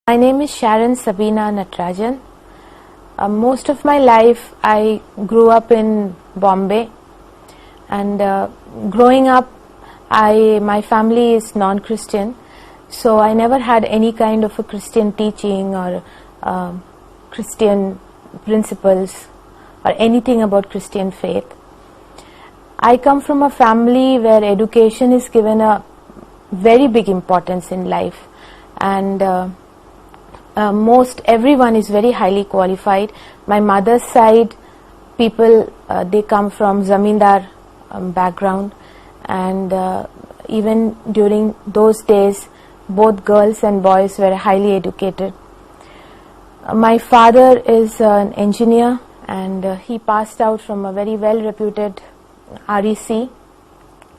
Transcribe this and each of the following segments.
My name is Sharon Sabina Natarajan. Most of my life I grew up in Bombay, and growing up my family is non-Christian, so I never had any kind of a Christian teaching or Christian principles or anything about Christian faith. I come from a family where education is given a very big importance in life, and most everyone is very highly qualified. My mother's side people, they come from zamindar background, and even during those days both girls and boys were highly educated. My father is an engineer, and he passed out from a very well reputed REC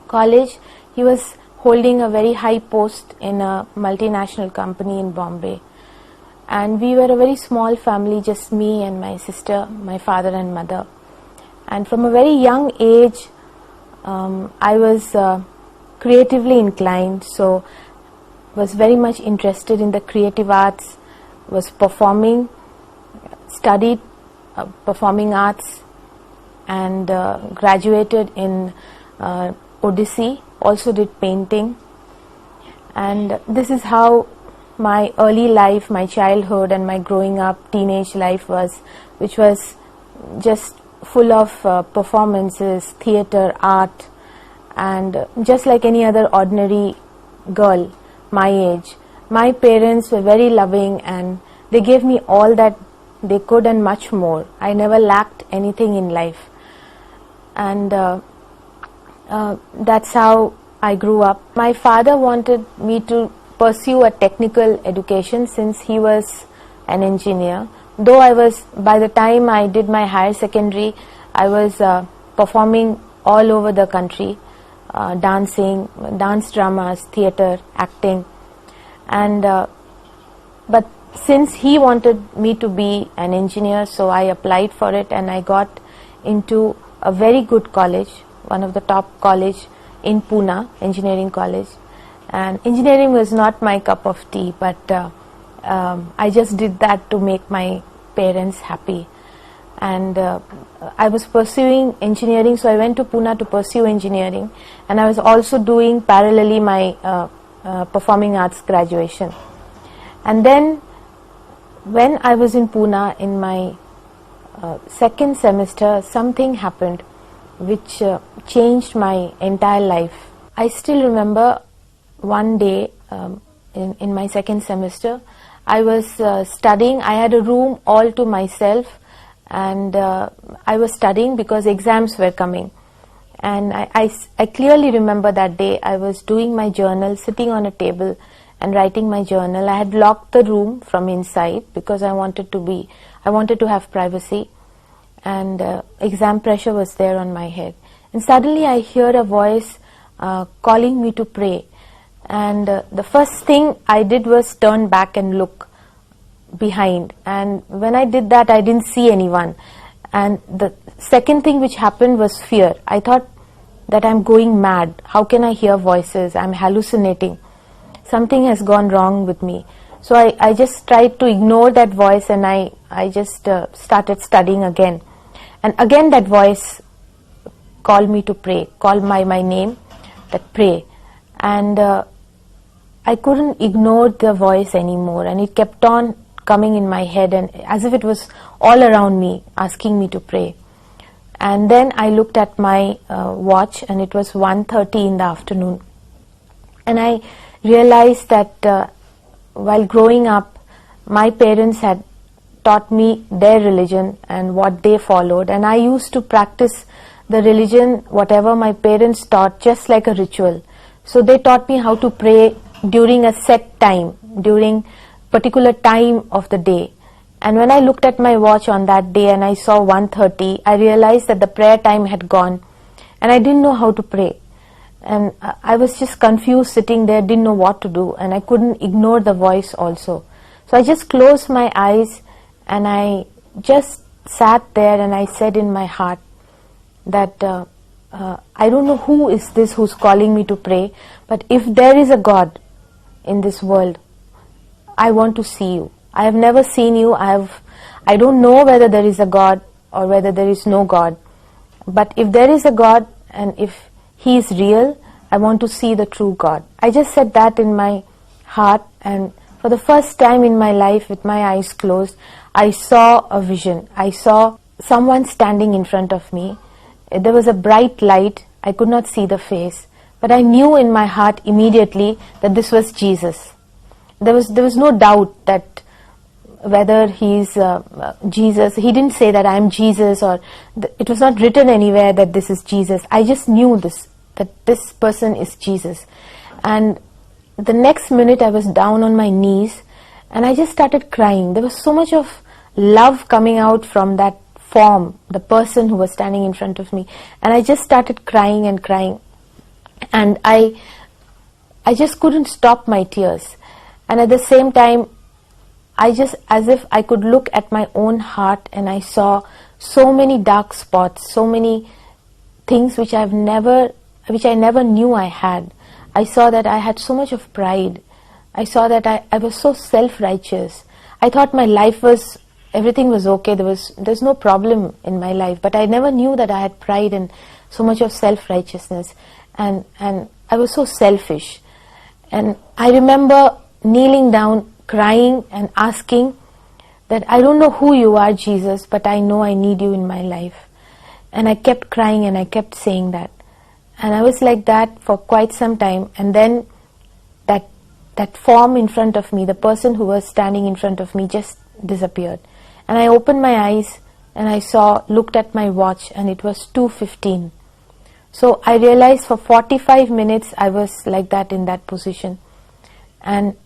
college. He was holding a very high post in a multinational company in Bombay. And we were a very small family, just me and my sister, my father and mother. And from a very young age, I was creatively inclined, so was very much interested in the creative arts, was performing, studied performing arts, and graduated in Odissi, also did painting. And this is how my early life, my childhood and my growing up teenage life was, which was just full of performances, theatre, art, and just like any other ordinary girl my age. My parents were very loving, and they gave me all that they could and much more. I never lacked anything in life, and that's how I grew up. My father wanted me to pursue a technical education since he was an engineer. Though I was, by the time I did my higher secondary, I was performing all over the country, dancing, dance dramas, theatre, acting, and but since he wanted me to be an engineer, so I applied for it, and I got into a very good college, one of the top college in Pune, engineering college. And engineering was not my cup of tea, but I just did that to make my parents happy. And I was pursuing engineering, so I went to Pune to pursue engineering, and I was also doing parallelly my performing arts graduation. And then when I was in Pune in my second semester, something happened which changed my entire life. I still remember one day in my second semester, I was studying. I had a room all to myself, and I was studying because exams were coming. And I clearly remember that day I was doing my journal, sitting on a table and writing my journal. I had locked the room from inside because I wanted to have privacy, and exam pressure was there on my head. And suddenly I hear a voice calling me to pray. And the first thing I did was turn back and look behind, and when I did that I didn't see anyone. And the second thing which happened was fear. I thought that I'm going mad. How can I hear voices? I'm hallucinating. Something has gone wrong with me. So I just tried to ignore that voice, and I just started studying again. And again that voice called me to pray, called my name, that pray. And I couldn't ignore the voice anymore, and it kept on coming in my head, and as if it was all around me asking me to pray. And then I looked at my watch, and it was 1:30 in the afternoon, and I realized that while growing up my parents had taught me their religion and what they followed, and I used to practice the religion whatever my parents taught just like a ritual. So they taught me how to pray during a set time, during particular time of the day. And when I looked at my watch on that day and I saw 1:30, I realized that the prayer time had gone, and I didn't know how to pray. And I was just confused sitting there, didn't know what to do, and I couldn't ignore the voice also. So I just closed my eyes and I just sat there, and I said in my heart that I don't know who is this who's calling me to pray, but if there is a God in this world, I want to see you. I have never seen you. I don't know whether there is a God or whether there is no God. But if there is a God and if He is real, I want to see the true God. I just said that in my heart, and for the first time in my life, with my eyes closed, I saw a vision. I saw someone standing in front of me. There was a bright light. I could not see the face, but I knew in my heart immediately that this was Jesus. There was no doubt that whether He's Jesus. He didn't say that I am Jesus, or it was not written anywhere that this is Jesus. I just knew that this person is Jesus. And the next minute I was down on my knees and I just started crying. There was so much of love coming out from that form, the person who was standing in front of me, and I just started crying and crying, and I just couldn't stop my tears. And at the same time, I just, as if I could look at my own heart, and I saw so many dark spots, so many things which I never knew I had. I saw that I had so much of pride. I saw that I was so self-righteous. I thought my life was, everything was okay. There's no problem in my life. But I never knew that I had pride and so much of self-righteousness. And I was so selfish. And I remember kneeling down, crying and asking that I don't know who you are, Jesus, but I know I need you in my life. And I kept crying and I kept saying that. And I was like that for quite some time, and then that form in front of me, the person who was standing in front of me, just disappeared. And I opened my eyes and I looked at my watch, and it was 2:15. So I realized for 45 minutes I was like that, in that position. And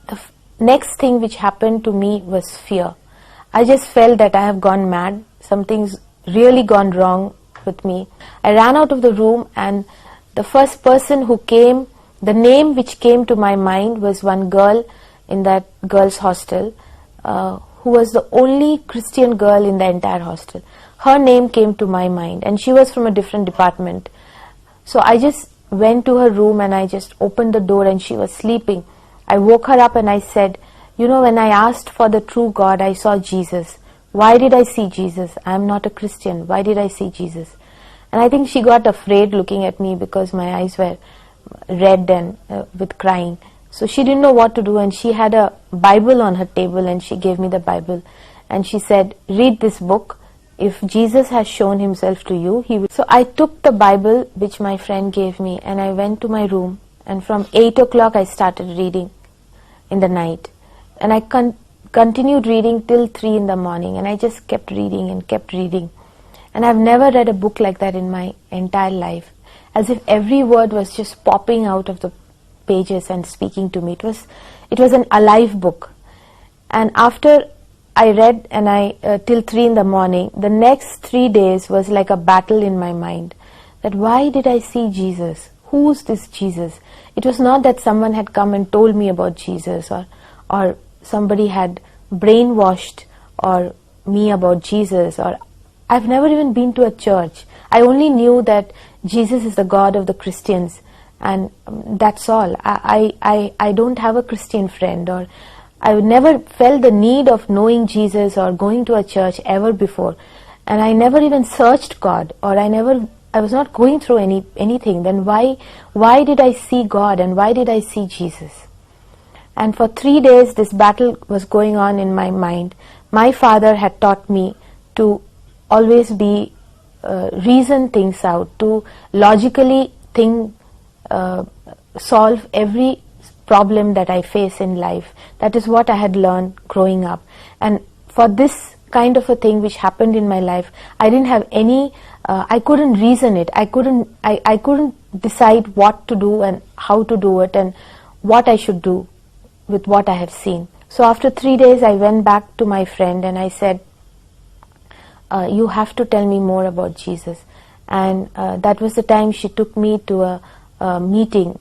the next thing which happened to me was fear. I just felt that I have gone mad. Something's really gone wrong with me. I ran out of the room, and the first person who came, the name which came to my mind was one girl in that girls' hostel, who was the only Christian girl in the entire hostel. Her name came to my mind, and she was from a different department. So I just went to her room and I just opened the door, and she was sleeping. I woke her up and I said, you know, when I asked for the true God, I saw Jesus. Why did I see Jesus? I am not a Christian. Why did I see Jesus? And I think she got afraid looking at me because my eyes were red and with crying. So she didn't know what to do, and she had a Bible on her table, and she gave me the Bible. And she said, read this book. If Jesus has shown Himself to you, He will. So I took the Bible which my friend gave me, and I went to my room, and from 8 o'clock I started reading in the night. And I continued reading till 3 in the morning, and I just kept reading and kept reading. And I've never read a book like that in my entire life, as if every word was just popping out of the pages and speaking to me. It was an alive book. And after I read and till 3 in the morning, the next 3 days was like a battle in my mind. That why did I see Jesus? Who's this Jesus? It was not that someone had come and told me about Jesus, or somebody had brainwashed me about Jesus, or I've never even been to a church. I only knew that Jesus is the God of the Christians, and that's all. I don't have a Christian friend, or I never felt the need of knowing Jesus or going to a church ever before. And I never even searched God, or I was not going through anything. Then why did I see God, and why did I see Jesus? And for 3 days this battle was going on in my mind. My father had taught me to always reason things out, to logically solve every problem that I face in life. That is what I had learned growing up. And for this kind of a thing which happened in my life, I didn't have any, I couldn't reason it. I couldn't decide what to do and how to do it and what I should do with what I have seen. So after 3 days I went back to my friend and I said, you have to tell me more about Jesus. And that was the time she took me to a meeting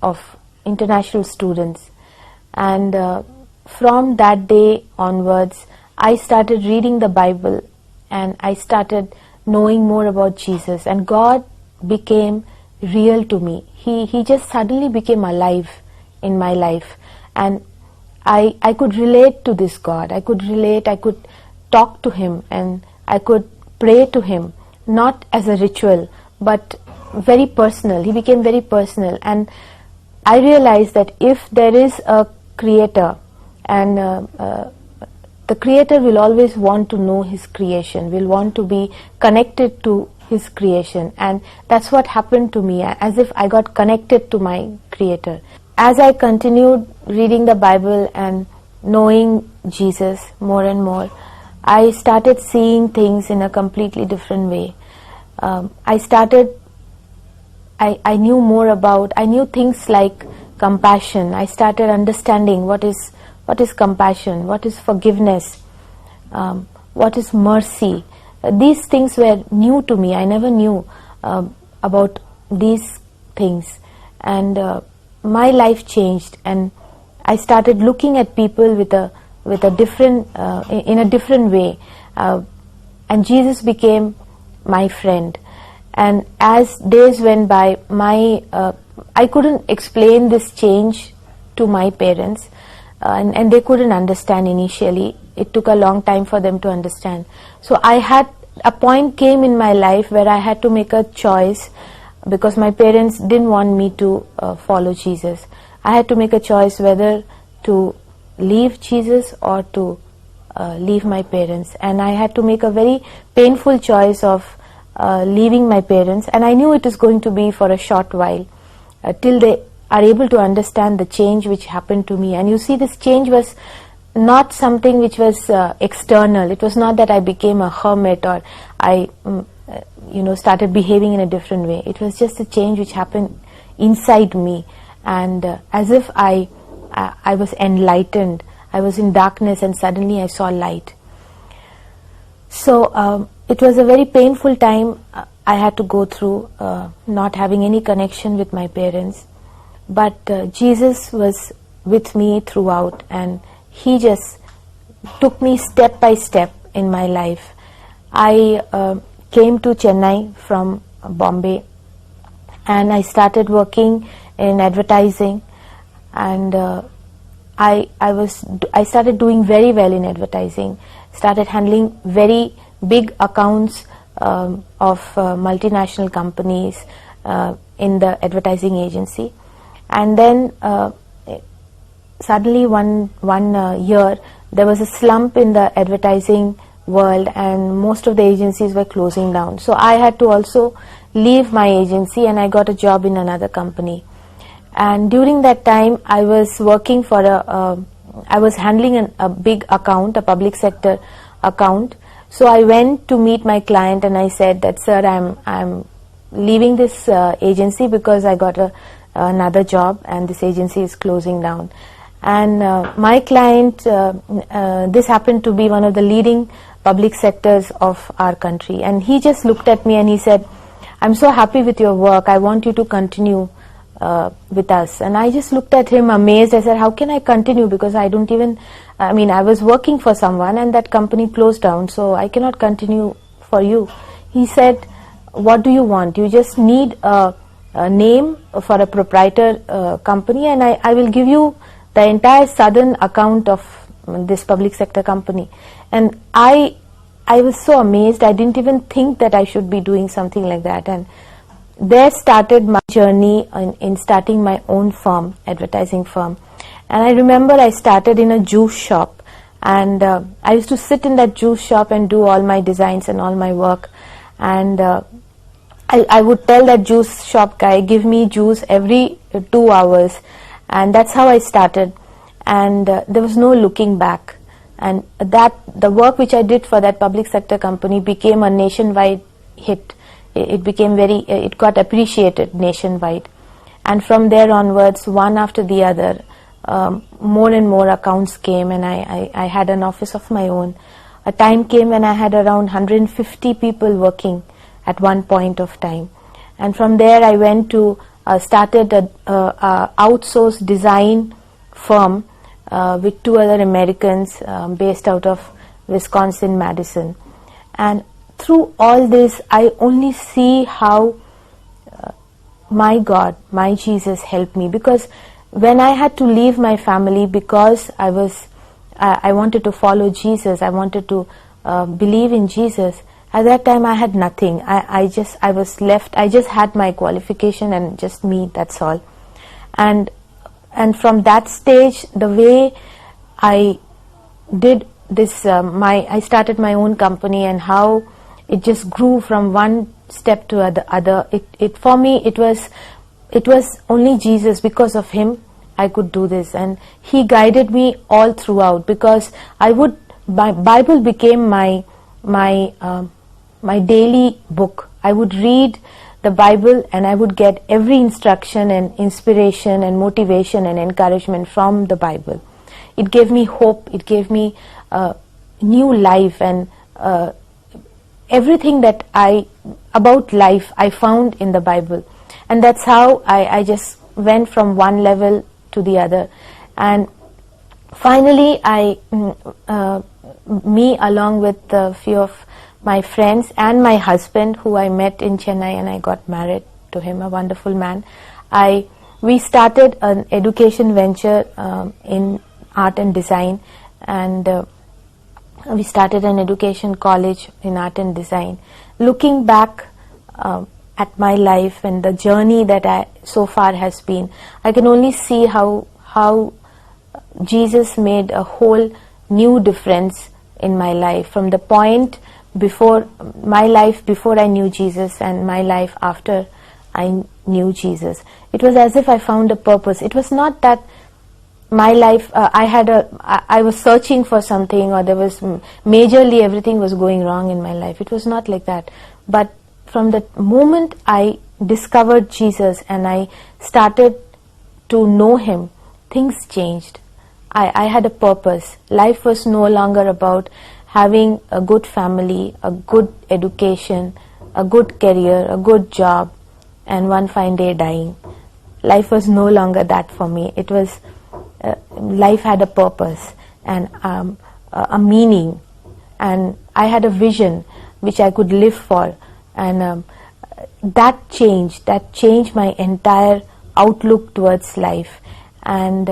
of international students. And from that day onwards, I started reading the Bible and I started knowing more about Jesus. And God became real to me. He just suddenly became alive in my life. And I could relate to this God. I could relate, I could talk to Him, and I could pray to Him, not as a ritual, but very personal. He became very personal, and I realized that if there is a Creator, and the Creator will always want to know His creation, will want to be connected to His creation, and that's what happened to me, as if I got connected to my Creator. As I continued reading the Bible and knowing Jesus more and more, I started seeing things in a completely different way. I knew more about, I knew things like compassion. I started understanding what is compassion, what is forgiveness, what is mercy. These things were new to me. I never knew about these things, and my life changed, and I started looking at people with a different in a different way, and Jesus became my friend. And as days went by, I couldn't explain this change to my parents, and they couldn't understand initially. It took a long time for them to understand. So a point came in my life where I had to make a choice, because my parents didn't want me to follow Jesus. I had to make a choice whether to leave Jesus or to leave my parents, and I had to make a very painful choice of leaving my parents, and I knew it was going to be for a short while, till they are able to understand the change which happened to me. And you see, this change was not something which was external. It was not that I became a hermit or I started behaving in a different way. It was just a change which happened inside me, and as if I was enlightened. I was in darkness and suddenly I saw light. So it was a very painful time I had to go through, not having any connection with my parents, but Jesus was with me throughout, and He just took me step by step in my life. I came to Chennai from Bombay, and I started working in advertising, and I started doing very well in advertising, started handling very big accounts of multinational companies in the advertising agency. And then suddenly one year there was a slump in the advertising world, and most of the agencies were closing down. So I had to also leave my agency, and I got a job in another company. And during that time I was working for I was handling a big account, a public sector account. So I went to meet my client and I said that, sir, I'm leaving this agency because I got another job and this agency is closing down. And my client, this happened to be one of the leading public sectors of our country, and he just looked at me and he said, I'm so happy with your work, I want you to continue with us. And I just looked at him amazed. I said, how can I continue, because I was working for someone and that company closed down, so I cannot continue for you. He said, what do you want? You just need a name for a proprietor company, and I will give you the entire southern account of this public sector company. And I was so amazed. I didn't even think that I should be doing something like that. And there started my journey in starting my own firm, advertising firm. And I remember I started in a juice shop, and I used to sit in that juice shop and do all my designs and all my work. And I would tell that juice shop guy, give me juice every 2 hours. And that's how I started. And there was no looking back. And the work which I did for that public sector company became a nationwide hit. It got appreciated nationwide. And from there onwards, one after the other, more and more accounts came, and I had an office of my own. A time came when I had around 150 people working at one point of time. And from there I went to started a outsourced design firm with 2 other Americans based out of Wisconsin, Madison. And through all this, I only see how my God, my Jesus helped me, because when I had to leave my family because I wanted to follow Jesus, I wanted to believe in Jesus, at that time I had nothing. I was left, I just had my qualification and just me, that's all. And from that stage, the way I did this, I started my own company, and how it just grew from one step to the other. For me, it was only Jesus. Because of Him, I could do this, and He guided me all throughout. Because my Bible became my daily book. I would read the Bible, and I would get every instruction and inspiration and motivation and encouragement from the Bible. It gave me hope. It gave me new life, and everything that about life I found in the Bible. And that's how I just went from one level to the other. And finally, me along with a few of my friends and my husband, who I met in Chennai, and I got married to him, a wonderful man, we started an education venture in art and design, and we started an education college in art and design. Looking back at my life and the journey that so far has been, I can only see how Jesus made a whole new difference in my life, from the point before my life before I knew Jesus and my life after I knew Jesus. It was as if I found a purpose. It was not that my life, I was searching for something, or there was majorly everything was going wrong in my life. It was not like that. But from the moment I discovered Jesus and I started to know Him, things changed. I had a purpose. Life was no longer about having a good family, a good education, a good career, a good job, and one fine day dying. Life was no longer that for me. It was life had a purpose and a meaning, and I had a vision which I could live for, and that changed my entire outlook towards life. And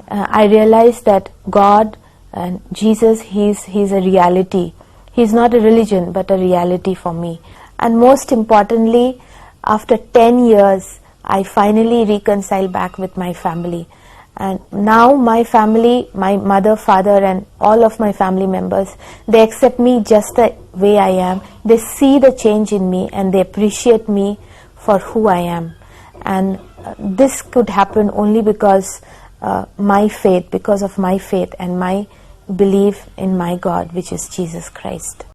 I realized that God and Jesus, He's a reality. He's not a religion, but a reality for me. And most importantly, after 10 years, I finally reconciled back with my family. And now my family, my mother, father, and all of my family members, they accept me just the way I am. They see the change in me, and they appreciate me for who I am. And this could happen only because of my faith and my belief in my God, which is Jesus Christ.